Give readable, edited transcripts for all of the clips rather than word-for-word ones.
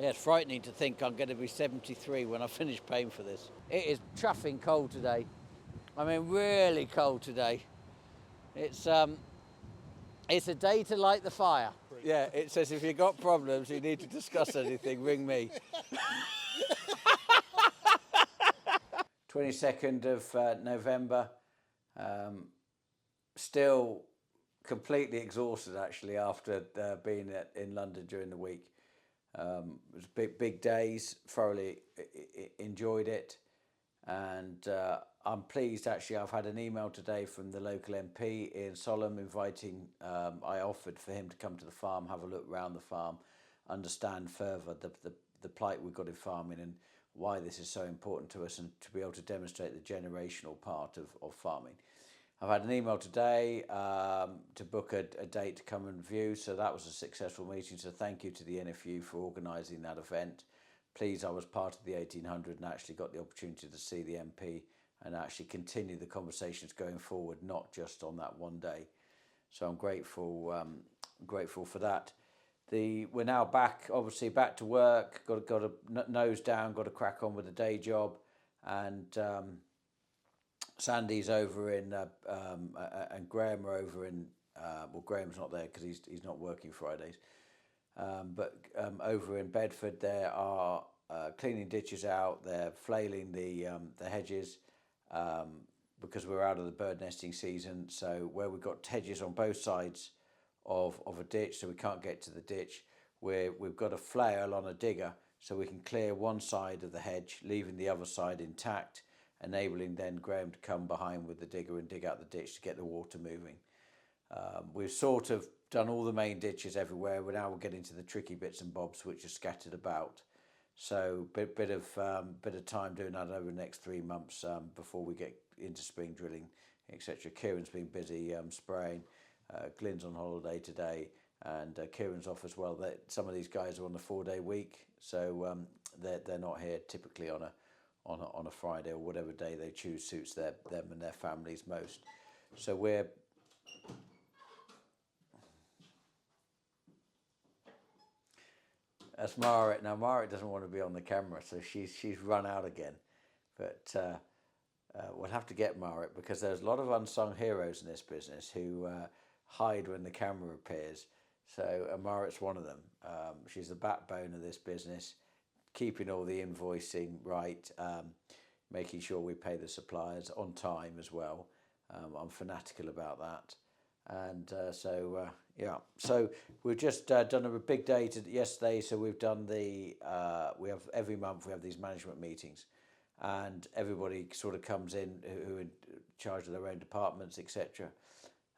Yeah, it's frightening to think I'm going to be 73 when I finish paying for this. It is chuffing cold today. I mean, really cold today. It's a day to light the fire. Yeah, it says if you've got problems, you need to discuss anything, ring me. 22nd of November. Still completely exhausted actually after being in London during the week. It was big days, thoroughly enjoyed it, and I'm pleased actually. I've had an email today from the local MP Ian Solomon inviting, I offered for him to come to the farm, have a look around the farm, understand further the plight we've got in farming and why this is so important to us, and to be able to demonstrate the generational part of farming. I've had an email today to book a date to come and view, so that was a successful meeting, so thank you to the NFU for organising that event. Pleased I was part of the 1800 and actually got the opportunity to see the MP and actually continue the conversations going forward, not just on that one day. So I'm grateful for that. We're now back, obviously back to work, got a nose down, got to crack on with the day job, and Sandy's over in, and Graham are over in, well, Graham's not there because he's not working Fridays, but over in Bedford they are cleaning ditches out, they're flailing the hedges because we're out of the bird nesting season, so where we've got hedges on both sides of a ditch, so we can't get to the ditch, we've got a flail on a digger so we can clear one side of the hedge, leaving the other side intact, enabling then Graham to come behind with the digger and dig out the ditch to get the water moving. We've sort of done all the main ditches everywhere. We're getting to the tricky bits and bobs which are scattered about. So bit of time doing that over the next 3 months before we get into spring drilling, etc. Kieran's been busy spraying. Glyn's on holiday today, and Kieran's off as well. Some of these guys are on a 4-day week, so they're not here typically on a Friday or whatever day they choose suits them and their families most. So we're that's Marit. Now Marit doesn't want to be on the camera, so she's run out again. But we'll have to get Marit because there's a lot of unsung heroes in this business who hide when the camera appears. So Marit's one of them. She's the backbone of this business, keeping all the invoicing right, making sure we pay the suppliers on time as well. I'm fanatical about that. And yeah, so we've just done a big day yesterday. So we've done every month we have these management meetings, and everybody sort of comes in who are in charge of their own departments, etc.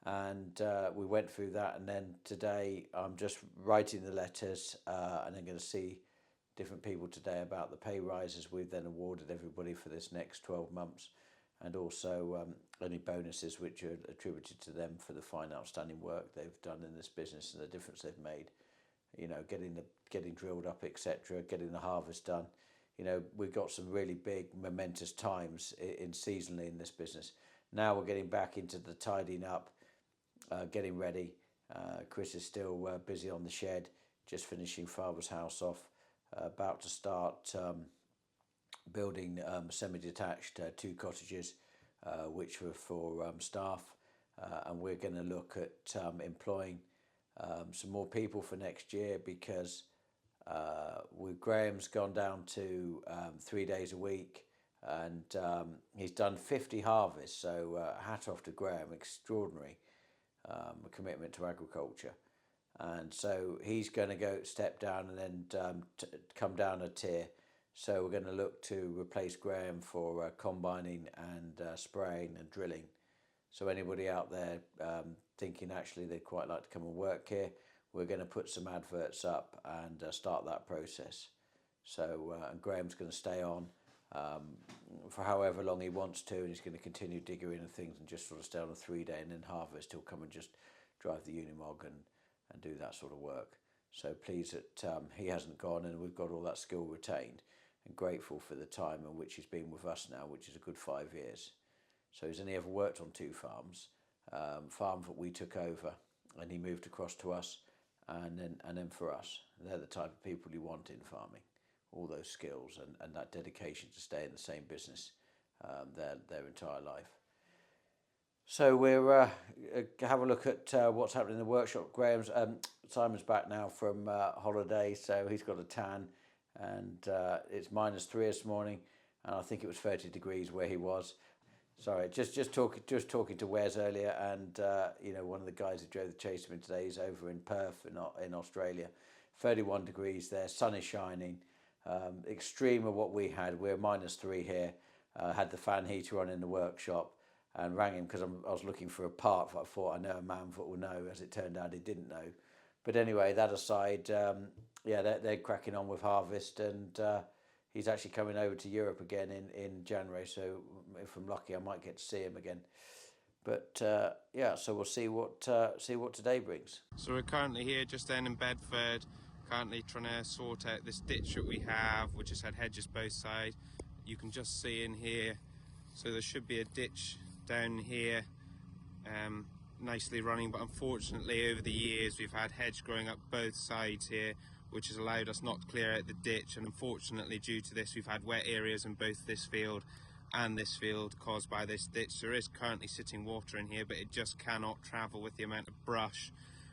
And we went through that, and then today I'm just writing the letters, and I'm going to see different people today about the pay rises we've then awarded everybody for this next 12 months, and also any bonuses which are attributed to them for the fine outstanding work they've done in this business and the difference they've made. You know, getting drilled up, etc., getting the harvest done. You know, we've got some really big momentous times in seasonally in this business. Now we're getting back into the tidying up, getting ready. Chris is still busy on the shed, just finishing Father's house off, about to start building semi-detached 2 cottages, which were for staff, and we're going to look at employing some more people for next year because Graham's gone down to 3 days a week, and he's done 50 harvests, so hat off to Graham, extraordinary commitment to agriculture. And so he's going to step down and then come down a tier. So we're going to look to replace Graham for combining and spraying and drilling. So anybody out there thinking actually they'd quite like to come and work here, we're going to put some adverts up and start that process. So and Graham's going to stay on for however long he wants to, and he's going to continue digging and things and just sort of stay on a 3-day, and then harvest he'll come and just drive the Unimog and do that sort of work. So pleased that he hasn't gone, and we've got all that skill retained, and grateful for the time in which he's been with us now, which is a good 5 years. So he's only ever worked on 2 farms, farm that we took over and he moved across to us, and then for us, they're the type of people you want in farming, all those skills and that dedication to stay in the same business their entire life. So we'll have a look at what's happening in the workshop. Simon's back now from holiday, so he's got a tan, and it's -3 this morning, and I think it was 30 degrees where he was. Sorry, just talking to Wes earlier, and one of the guys who drove the chase with me today is over in Perth in Australia. 31 degrees there, sun is shining. Extreme of what we had. We're -3 here. Had the fan heater on in the workshop, and rang him because I was looking for a part that I thought I know a man that will know. As it turned out, he didn't know. But anyway, that aside, they're cracking on with harvest, and he's actually coming over to Europe again in January. So if I'm lucky, I might get to see him again. But so we'll see what today brings. So we're currently here just down in Bedford, currently trying to sort out this ditch that we have, which has had hedges both sides. You can just see in here, so there should be a ditch down here nicely running, but unfortunately over the years we've had hedge growing up both sides here, which has allowed us not to clear out the ditch, and unfortunately due to this we've had wet areas in both this field and this field caused by this ditch. There is currently sitting water in here, but it just cannot travel with the amount of brush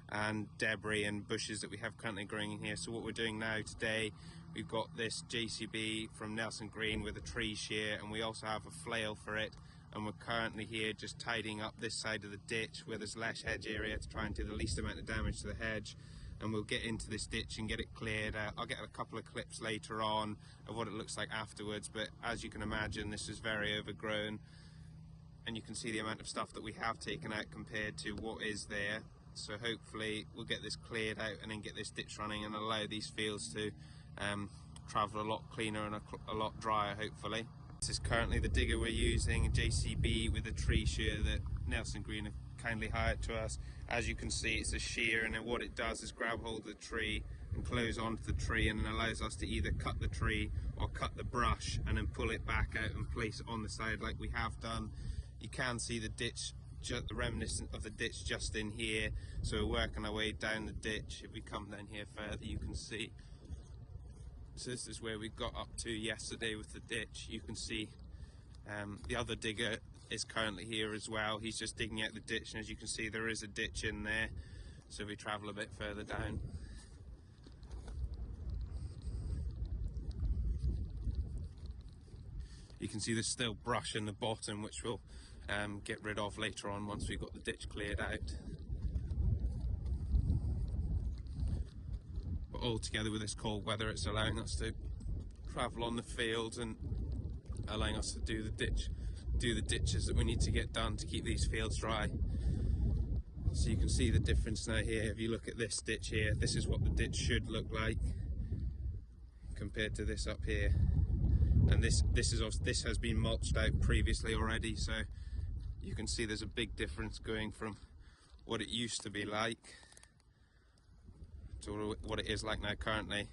and debris and bushes that we have currently growing in here. So what we're doing now today, we've got this JCB from Nelson Green with a tree shear, and we also have a flail for it, and we're currently here just tidying up this side of the ditch where there's less hedge area to try and do the least amount of damage to the hedge. And we'll get into this ditch and get it cleared. I'll get a couple of clips later on of what it looks like afterwards, but as you can imagine, this is very overgrown, and you can see the amount of stuff that we have taken out compared to what is there. So hopefully we'll get this cleared out and then get this ditch running and allow these fields to travel a lot cleaner and a lot drier, hopefully. This is currently the digger we're using, a JCB with a tree shear that Nelson Green have kindly hired to us. As you can see, it's a shear, and then what it does is grab hold of the tree and close onto the tree, and then allows us to either cut the tree or cut the brush and then pull it back out and place it on the side like we have done. You can see the ditch, just the reminiscent of the ditch just in here, so we're working our way down the ditch. If we come down here further, you can see, so this is where we got up to yesterday with the ditch. You can see the other digger is currently here as well. He's just digging out the ditch, and as you can see there is a ditch in there. So we travel a bit further down, you can see there's still brush in the bottom, which we'll get rid of later on once we've got the ditch cleared out. But all together with this cold weather, it's allowing us to travel on the fields and allowing us to do the ditches that we need to get done to keep these fields dry. So you can see the difference now here. If you look at this ditch here, this is what the ditch should look like compared to this up here. And this has been mulched out previously already, so you can see there's a big difference going from what it used to be like to what it is like now currently.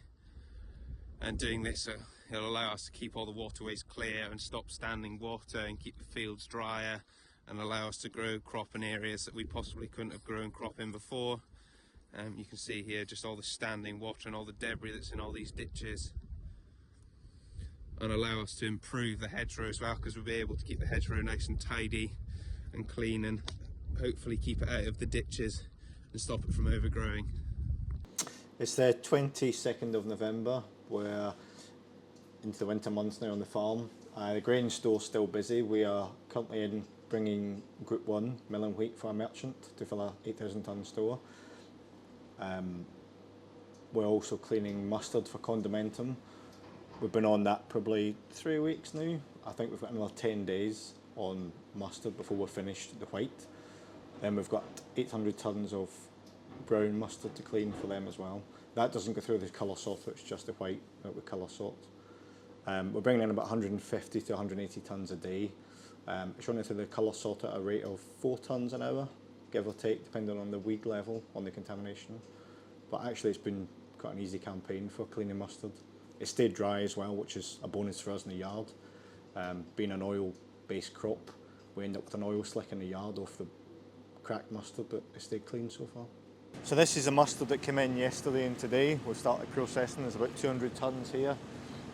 And doing this, it'll allow us to keep all the waterways clear and stop standing water and keep the fields drier, and allow us to grow crop in areas that we possibly couldn't have grown crop in before. You can see here just all the standing water and all the debris that's in all these ditches, and allow us to improve the hedgerow as well, because we'll be able to keep the hedgerow nice and tidy and clean, and hopefully keep it out of the ditches and stop it from overgrowing. It's the 22nd of November. We're into the winter months now on the farm. The grain store's still busy. We are currently in bringing Group 1 milling wheat for a merchant to fill a 8,000 tonne store. We're also cleaning mustard for Condimentum. We've been on that probably 3 weeks now. I think we've got another 10 days on mustard before we're finished the white. Then we've got 800 tonnes of brown mustard to clean for them as well. That doesn't go through the colour sorter, it's just the white that we colour sort. We're bringing in about 150 to 180 tonnes a day. It's running through the colour sorter at a rate of 4 tonnes an hour, give or take, depending on the weed level, on the contamination. But actually it's been quite an easy campaign for cleaning mustard. It stayed dry as well, which is a bonus for us in the yard. Being an oil-based crop, we end up with an oil slick in the yard off the cracked mustard, but it stayed clean so far. So this is a mustard that came in yesterday and today. We've started processing. There's about 200 tonnes here.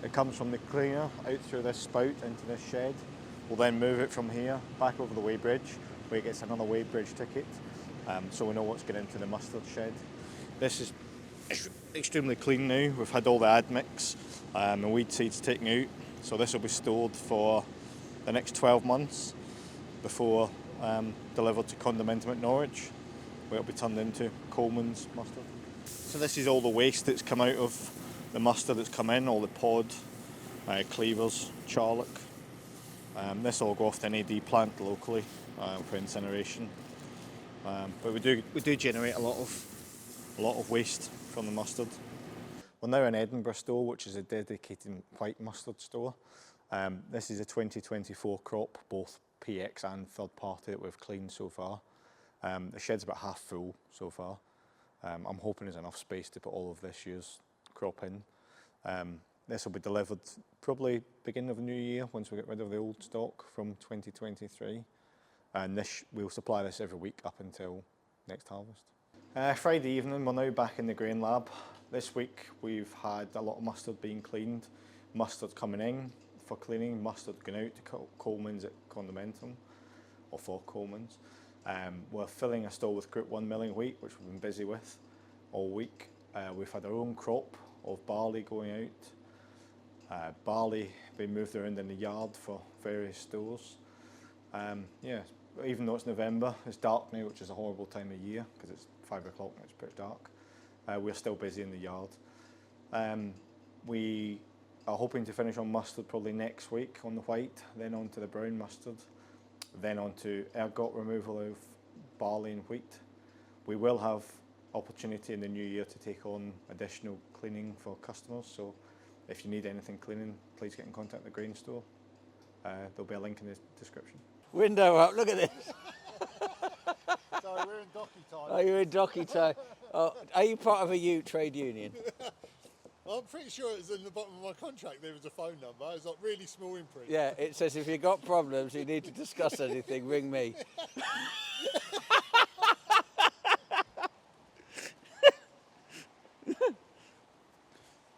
It comes from the cleaner out through this spout into this shed. We'll then move it from here back over the weighbridge, where it gets another weighbridge ticket, so we know what's going into the mustard shed. This is extremely clean now. We've had all the admix and weed seeds taken out, so this will be stored for the next 12 months before delivered to Condimentum at Norwich, where it'll be turned into Coleman's mustard. So this is all the waste that's come out of the mustard that's come in, all the pod, cleavers, charlock. This will go off to an AD plant locally for incineration. But we do generate a lot of waste from the mustard. We're now in Edinburgh store, which is a dedicated white mustard store. This is a 2024 crop, both P.X and third party that we've cleaned so far. The shed's about half full so far. I'm hoping there's enough space to put all of this year's crop in. This will be delivered probably beginning of the new year once we get rid of the old stock from 2023. And we'll supply this every week up until next harvest. Friday evening, we're now back in the grain lab. This week we've had a lot of mustard being cleaned, mustard coming in for cleaning, mustard going out to Coleman's at Condimentum, or for Coleman's. We're filling a store with Group 1 milling wheat, which we've been busy with all week. We've had our own crop of barley going out. Barley being moved around in the yard for various stores. Yeah, even though it's November, it's dark now, which is a horrible time of year because it's 5 o'clock and it's pitch dark. We're still busy in the yard. We are hoping to finish on mustard probably next week on the white, then on to the brown mustard, then on to ergot removal of barley and wheat. We will have opportunity in the new year to take on additional cleaning for customers, so if you need anything cleaning, please get in contact with the grain store. There'll be a link in the description. Window up, look at this. Sorry, we're in docky time. Oh, you're in docky time. Oh, are you part of a trade union? Well, I'm pretty sure it was in the bottom of my contract there was a phone number. It's like really small in print. Yeah, it says if you've got problems, you need to discuss anything, ring me.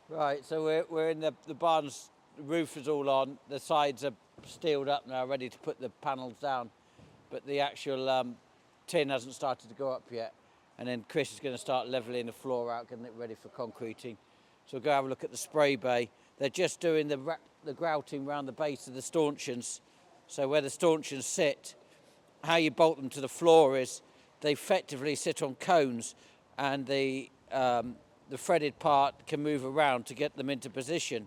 Right, so we're in the barn's roof is all on. The sides are steeled up now, ready to put the panels down. But the actual tin hasn't started to go up yet. And then Chris is going to start levelling the floor out, getting it ready for concreting. So we'll go have a look at the spray bay. They're just doing the grouting around the base of the stanchions. So where the stanchions sit, how you bolt them to the floor is they effectively sit on cones, and the threaded part can move around to get them into position.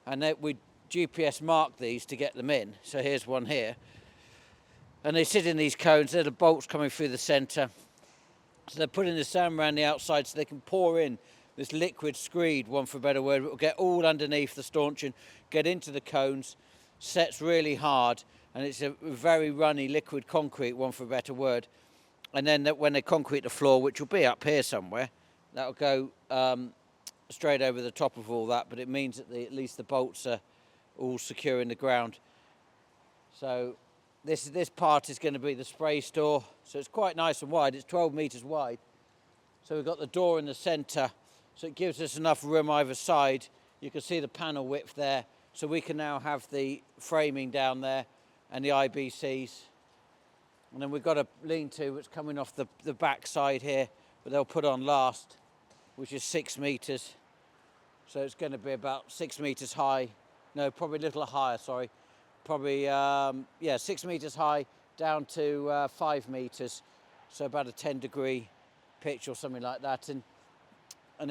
And we GPS mark these to get them in. So here's one here. And they sit in these cones. They're the bolts coming through the centre. So they're putting the sand around the outside so they can pour in this liquid screed, one for a better word. It will get all underneath the stanchion, get into the cones, sets really hard, and it's a very runny liquid concrete, one for a better word. And then when they concrete the floor, which will be up here somewhere, that'll go straight over the top of all that, but it means that at least the bolts are all secure in the ground. So this part is going to be the spray store. So it's quite nice and wide. It's 12 metres wide. So we've got the door in the centre, so it gives us enough room either side. You can see the panel width there. So we can now have the framing down there and the IBCs. And then we've got a lean-to that's coming off the back side here, but they'll put on last, which is 6 metres. So it's going to be about 6 metres high. No, probably a little higher, sorry. Probably, 6 metres high down to 5 metres. So about a 10-degree pitch or something like that. And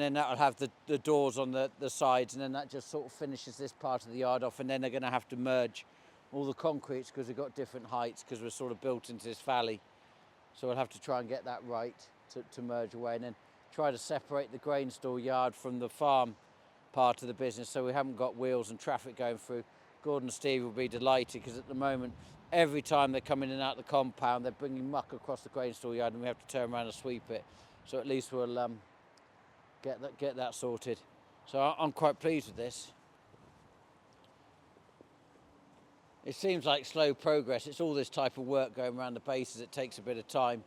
then that'll have the doors on the sides, and then that just sort of finishes this part of the yard off. And then they're going to have to merge all the concretes because we've got different heights because we're sort of built into this valley. So we'll have to try and get that right to merge away, and then try to separate the grain store yard from the farm part of the business so we haven't got wheels and traffic going through. Gordon and Steve will be delighted because at the moment, every time they're coming in and out the compound, they're bringing muck across the grain store yard and we have to turn around and sweep it. So at least we'll get that sorted. So I'm quite pleased with this. It seems like slow progress. It's all this type of work going around the bases. It takes a bit of time.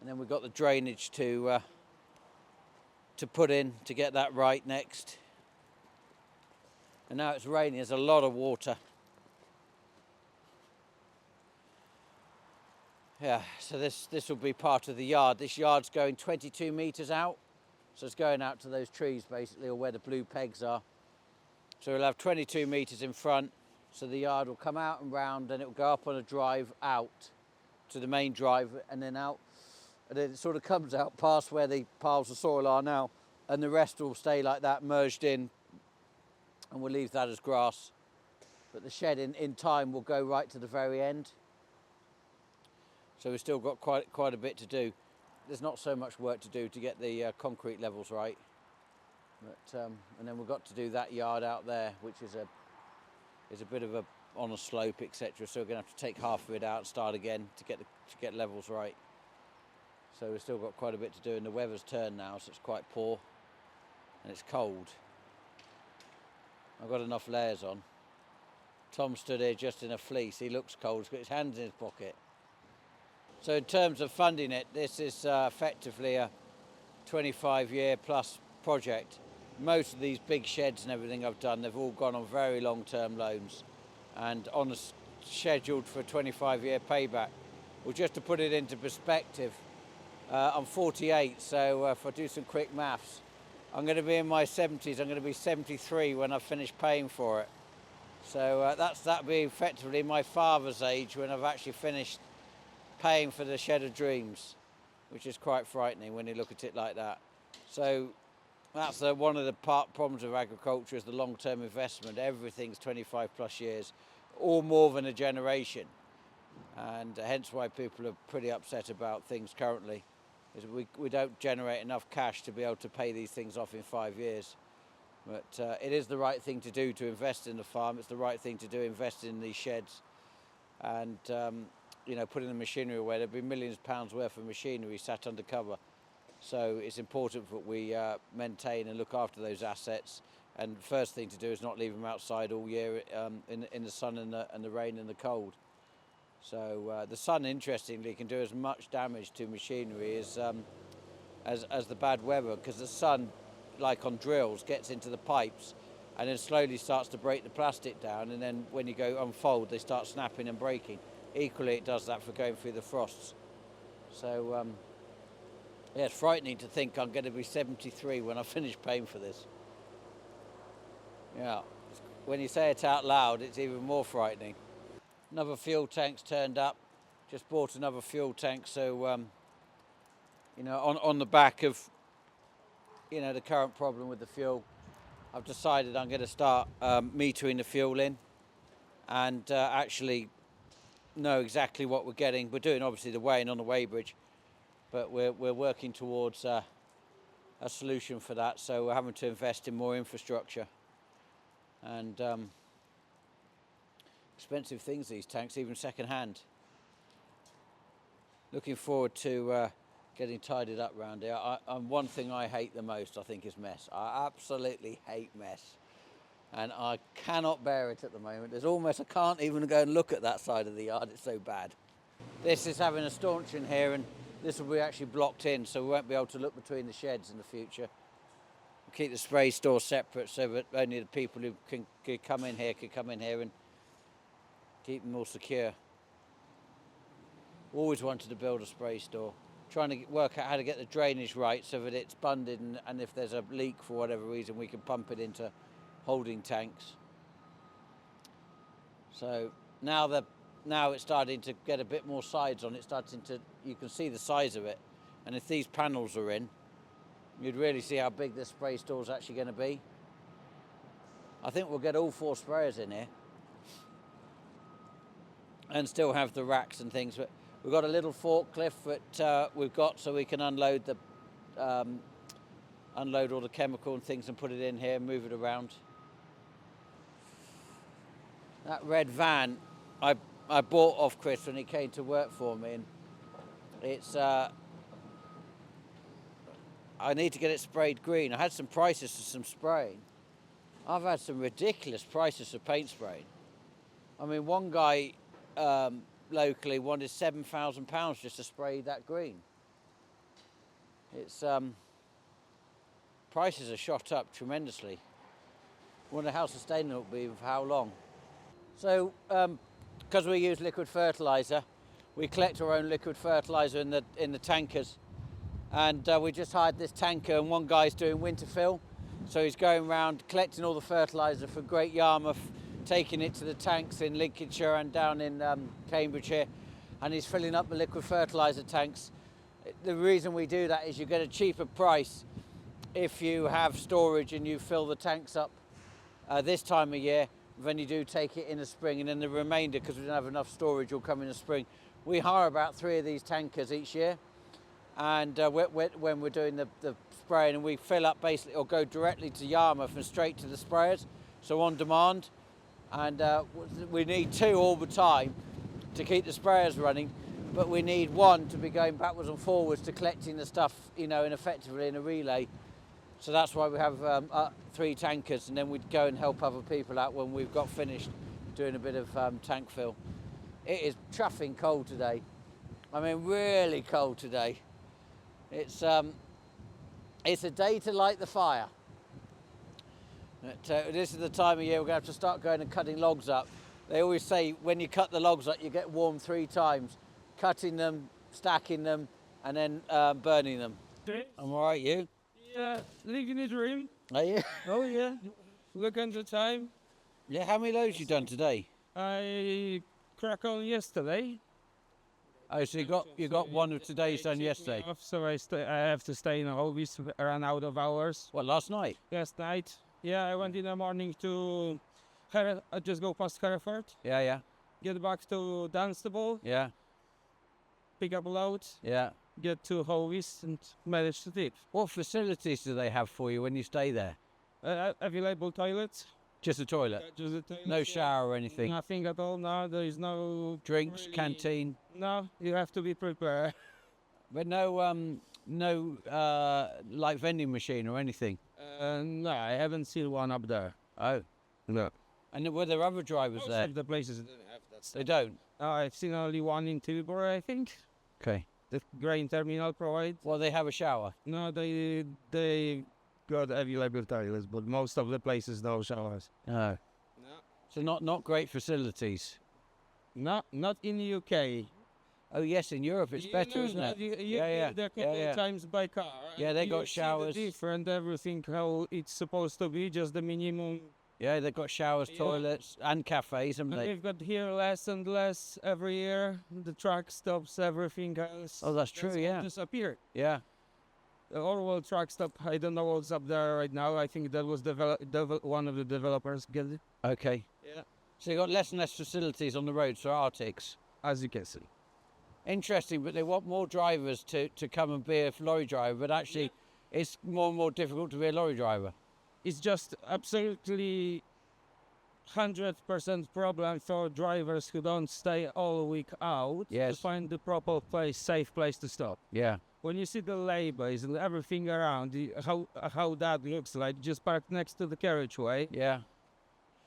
And then we've got the drainage to to put in to get that right next. And now it's raining, there's a lot of water. Yeah, so this will be part of the yard. This yard's going 22 metres out. So it's going out to those trees basically, or where the blue pegs are. So we'll have 22 metres in front. So the yard will come out and round, and it will go up on a drive out to the main drive and then out. And then it sort of comes out past where the piles of soil are now, and the rest will stay like that, merged in, and we'll leave that as grass. But the shed in time will go right to the very end. So we've still got quite a bit to do. There's not so much work to do to get the concrete levels right. But, and then we've got to do that yard out there, which is a bit of a on a slope, etc. So we're going to have to take half of it out and start again to get levels right. So we've still got quite a bit to do, and the weather's turned now, so it's quite poor, and it's cold. I've got enough layers on. Tom stood here just in a fleece. He looks cold. He's got his hands in his pocket. So in terms of funding it, this is effectively a 25-year plus project. Most of these big sheds and everything I've done, they've all gone on very long-term loans and scheduled for a 25-year payback. Well, just to put it into perspective, I'm 48, so if I do some quick maths, I'm going to be in my 70s. I'm going to be 73 when I've finished paying for it. So that'll be effectively my father's age when I've actually finished paying for the shed of dreams, which is quite frightening when you look at it like that. So that's one of the problems of agriculture, is the long-term investment. Everything's 25 plus years, or more than a generation. And hence why people are pretty upset about things currently, is we don't generate enough cash to be able to pay these things off in 5 years. But it is the right thing to do to invest in the farm. It's the right thing to do, invest in these sheds. And you know, putting the machinery away. There'll be millions of pounds worth of machinery sat under cover. So it's important that we maintain and look after those assets. And the first thing to do is not leave them outside all year in the sun and the rain and the cold. So the sun, interestingly, can do as much damage to machinery as the bad weather, because the sun, like on drills, gets into the pipes and then slowly starts to break the plastic down, and then when you go unfold, they start snapping and breaking. Equally, it does that for going through the frosts. So yeah, it's frightening to think I'm going to be 73 when I finish paying for this. Yeah, when you say it out loud, it's even more frightening. Another fuel tank's turned up. Just bought another fuel tank, so you know, on the back of, you know, the current problem with the fuel, I've decided I'm going to start metering the fuel in and actually know exactly what we're getting. We're doing obviously the weighing on the weighbridge, but we're working towards a solution for that. So we're having to invest in more infrastructure, and expensive things, these tanks, even second hand. Looking forward to getting tidied up around here. One thing I hate the most, I think, is mess. I absolutely hate mess, and I cannot bear it at the moment. There's almost, I can't even go and look at that side of the yard, it's so bad. This is having a staunch in here, and this will be actually blocked in, so we won't be able to look between the sheds in the future. We'll keep the spray store separate so that only the people who can come in here and keep them all secure. Always wanted to build a spray store. Trying to work out how to get the drainage right so that it's bunded, and if there's a leak for whatever reason, we can pump it into holding tanks. So now it's starting to get a bit more sides on it, you can see the size of it, and if these panels are in, you'd really see how big this spray store is actually going to be. I think we'll get all 4 sprayers in here and still have the racks and things, but we've got a little forklift that we've got so we can unload all the chemical and things and put it in here and move it around. That red van I bought off Chris when he came to work for me, and it's I need to get it sprayed green. I had some prices for some spraying. I've had some ridiculous prices for paint spraying. I mean, one guy locally wanted £7,000 just to spray that green. It's prices are shot up tremendously. Wonder how sustainable it'll be for how long. So, because we use liquid fertiliser, we collect our own liquid fertiliser in the tankers, and we just hired this tanker, and one guy's doing winter fill, so he's going around collecting all the fertiliser for Great Yarmouth, taking it to the tanks in Lincolnshire and down in Cambridgeshire, and he's filling up the liquid fertiliser tanks. The reason we do that is you get a cheaper price if you have storage and you fill the tanks up this time of year than you do take it in the spring, and then the remainder, because we don't have enough storage, will come in the spring. We hire about 3 of these tankers each year, and when we're doing the spraying, and we fill up basically, or go directly to Yarmouth and straight to the sprayers, so on demand. And we need 2 all the time to keep the sprayers running, but we need 1 to be going backwards and forwards to collecting the stuff, you know, and effectively in a relay. So that's why we have 3 tankers, and then we'd go and help other people out when we've got finished doing a bit of tank fill. It is chuffing cold today. I mean, really cold today. It's a day to light the fire. But, this is the time of year we're going to have to start going and cutting logs up. They always say when you cut the logs up, you get warm 3 times. Cutting them, stacking them, and then burning them. I'm all right, you? Yeah, living a dream. Are you? Oh yeah, look at the time. Yeah, how many loads you done today? I crack on yesterday. Oh, so you got one of today's done yesterday? So I have to stay in a office, run out of hours. What, last night? Last night, yeah, I went in the morning to I just go past Hereford. Yeah, yeah. Get back to Dunstable. Yeah. Pick up a load. Yeah. Get to Hovis and manage to sleep. What facilities do they have for you when you stay there? Available toilets. Just a toilet? Just a toilet. No shower or anything? Nothing at all, no. There is no... Drinks, canteen? No, you have to be prepared. But no, like vending machine or anything? No, I haven't seen one up there. Oh. No. And were there other drivers Most there? of the places don't have that stuff. They don't? I've seen only one in Tilbury, I think. Okay. The grain terminal provides. Well, they have a shower? No, they got available toilets, but most of the places no showers. No. No. So not great facilities? Not in the UK. Oh yes, in Europe it's better, isn't it? Yeah. There a couple of times by car. Yeah, they got you showers. See the different everything how it's supposed to be, just the minimum. Yeah, they've got showers, toilets, and cafes, haven't And they? they've got here less and less every year. The truck stops, everything else. Oh, that's true, yeah. Disappeared. Yeah. The Orwell truck stop, I don't know what's up there right now. I think that was one of the developers get it. Okay. Yeah. So you've got less and less facilities on the roads for Arctics. As you can see. Interesting, but they want more drivers to come and be a lorry driver, but actually it's more and more difficult to be a lorry driver. It's just absolutely 100% problem for drivers who don't stay all week out to find the proper place, safe place to stop. Yeah. When you see the labours and everything around, how that looks like, just parked next to the carriageway. Yeah.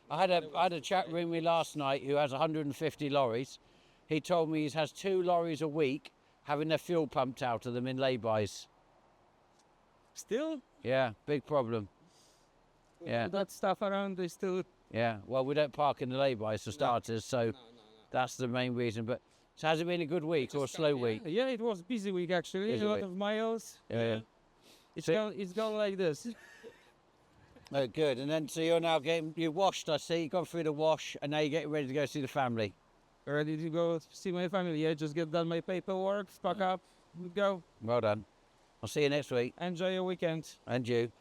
I had a chap ring me last night who has 150 lorries. He told me he has 2 lorries a week having their fuel pumped out of them in laybys. Still? Yeah, big problem. Yeah. That stuff around is still... Yeah, well, we don't park in the laybys for starters, so that's the main reason. But so has it been a good week or a slow week? Yeah, it was a busy week actually. A lot of miles. Yeah. It's gone like this. Oh, good. And then so you're now you washed, I see. You've gone through the wash, and now you're getting ready to go see the family. Ready to go see my family. Yeah, just get done my paperwork, pack up, go. Well done. I'll see you next week. Enjoy your weekend. And you.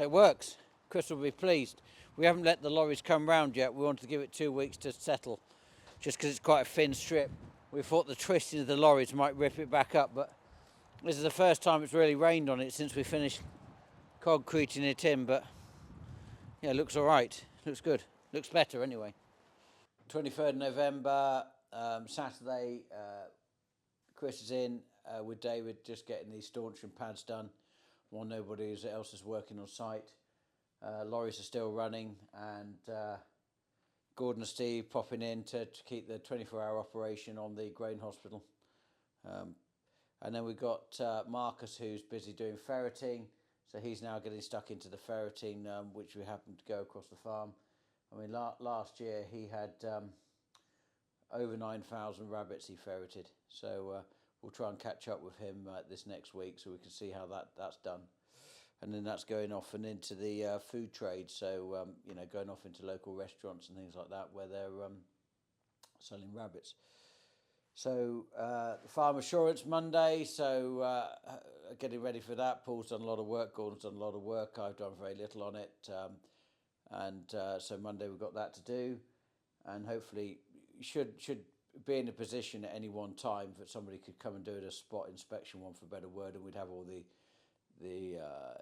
It works. Chris will be pleased. We haven't let the lorries come round yet. We wanted to give it 2 weeks to settle, just because it's quite a thin strip. We thought the twisting of the lorries might rip it back up, but this is the first time it's really rained on it since we finished concreting it in. But yeah, it looks all right. Looks good. Looks better anyway. 23rd November, Saturday. Chris is in with David, just getting these staunching pads done while nobody else is working on site. Lorries are still running, and Gordon and Steve popping in to keep the 24-hour operation on the grain hospital. And then we've got Marcus, who's busy doing ferreting, So he's now getting stuck into the ferreting, which we happened to go across the farm. I mean, last year he had over 9,000 rabbits he ferreted. So we'll try and catch up with him this next week so we can see how that's done. And then that's going off and into the food trade. So, going off into local restaurants and things like that where they're selling rabbits. So farm assurance Monday, so getting ready for that. Paul's done a lot of work, Gordon's done a lot of work, I've done very little on it, so Monday we've got that to do, and hopefully should be in a position at any one time that somebody could come and do a spot inspection, one for a better word, and we'd have all the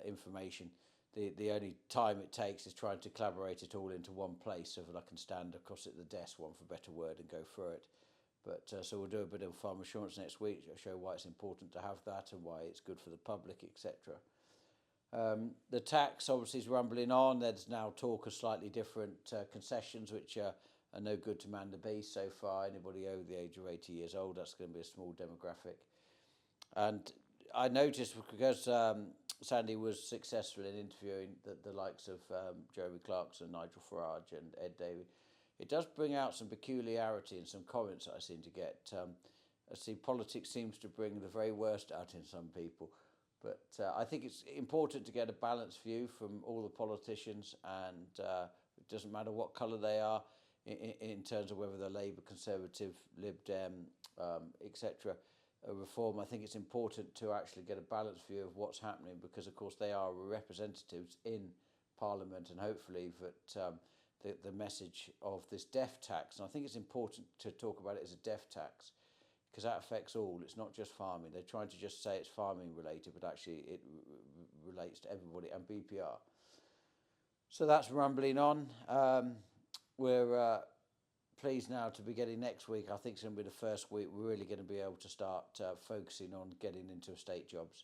information. The only time it takes is trying to collaborate it all into one place so that I can stand across at the desk, one for a better word, and go through it. But so we'll do a bit of farm assurance next week. I'll show why it's important to have that and why it's good for the public, etc. The tax obviously is rumbling on. There's now talk of slightly different concessions, which are no good to man the beast so far. Anybody over the age of 80 years old, that's going to be a small demographic. And I noticed, because Sandy was successful in interviewing the likes of Jeremy Clarkson, Nigel Farage and Ed Davey, it does bring out some peculiarity in some comments that I seem to get. I see politics seems to bring the very worst out in some people. But I think it's important to get a balanced view from all the politicians, and it doesn't matter what colour they are in terms of whether they're Labour, Conservative, Lib Dem, etc. Reform. I think it's important to actually get a balanced view of what's happening, because of course they are representatives in Parliament, and hopefully that the message of this death tax, and I think it's important to talk about it as a death tax, because that affects all. It's not just farming. They're trying to just say it's farming related, but actually it relates to everybody, and BPR. So that's rumbling on. We're pleased now to be getting next week. I think it's going to be the first week we're really going to be able to start focusing on getting into estate jobs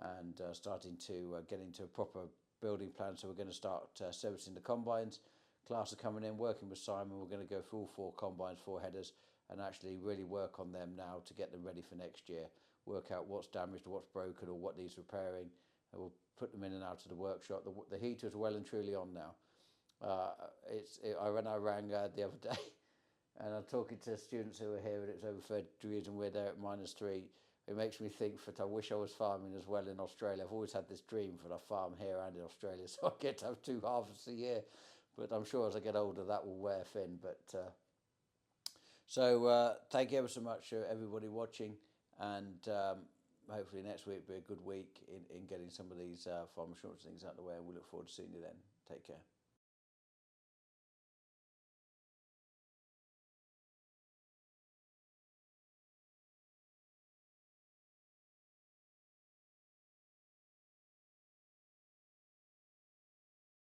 and starting to get into a proper building plan. So we're going to start servicing the combines. Class are coming in, working with Simon. We're going to go through all 4 combines, 4 headers, and actually really work on them now to get them ready for next year. Work out what's damaged or what's broken or what needs repairing, and we'll put them in and out of the workshop. The heater is well and truly on now. I rang the other day, and I'm talking to students who are here, and it's over 30 degrees, and we're there at -3. It makes me think that I wish I was farming as well in Australia. I've always had this dream that I farm here and in Australia, so I get to have 2 harvests a year. But I'm sure as I get older that will wear thin. But so thank you ever so much for everybody watching, and hopefully next week will be a good week in getting some of these farm assurance things out of the way, and we look forward to seeing you then. Take care.